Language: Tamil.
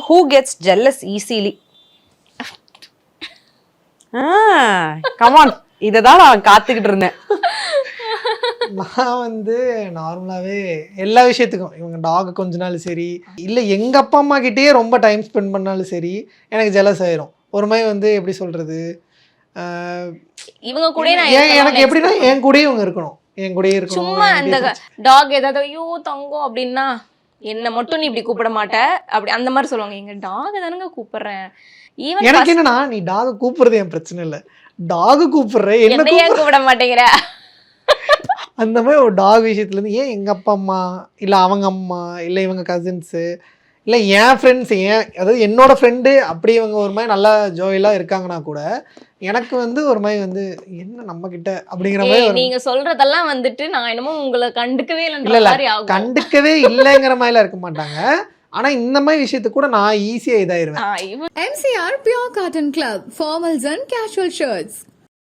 Who gets jealous easily? Come on, இததான் நான் காத்துக்கிட்டு இருந்தேன். நான் வந்து நார்மலாகவே எல்லா விஷயத்துக்கும் இவங்க டாக் கொஞ்ச நாள் சரி இல்லை எங்கள் அப்பா அம்மா கிட்டேயே ரொம்ப டைம் ஸ்பெண்ட் பண்ணாலும் சரி எனக்கு ஜெலஸ் ஆயிரும். ஒரு மாதிரி வந்து எப்படி சொல்கிறது, இவங்க கூட எனக்கு எப்படின்னா என் கூடயே இவங்க இருக்கணும், என் கூடயே இருக்கணும். சும்மா அந்த டாக் ஏதாவது ஐயோ தங்கம் அப்படின்னா என்ன மட்டும் நீ இப்படி கூப்பிட மாட்ட அப்படி அந்த மாதிரி சொல்லுவாங்க. எங்க டாக் தானுங்க கூப்பிடுறேன். எனக்கு என்னன்னா நீ டாக் கூப்பிடுறது என் பிரச்சனை இல்லை, டாக் கூப்பிடுற என்ன கூப்பிட மாட்டேங்கிற அந்த மாதிரி ஒரு டாக் விஷயத்துலேருந்து ஏன் எங்கள் அப்பா அம்மா இல்லை அவங்க அம்மா இல்லை இவங்க கசின்ஸு இல்லை என் ஃப்ரெண்ட்ஸ் அதாவது என்னோட ஃப்ரெண்டு அப்படி இவங்க ஒரு மாதிரி நல்லா ஜோயிலாக இருக்காங்கன்னா கூட எனக்கு வந்து ஒரு மாதிரி வந்து என்ன நம்ம கிட்ட அப்படிங்கிற மாதிரி நீங்க சொல்றதெல்லாம் வந்துட்டு நான் என்னமோ உங்களை கண்டுக்கவே இல்லை கண்டுக்கவே இல்லைங்கிற மாதிரிலாம் இருக்க மாட்டாங்க. ஆனால் இந்த மாதிரி விஷயத்துக்கு கூட நான் ஈஸியாக இதாயிருவேன். MCR Pure Cotton Club, formals and casual shirts.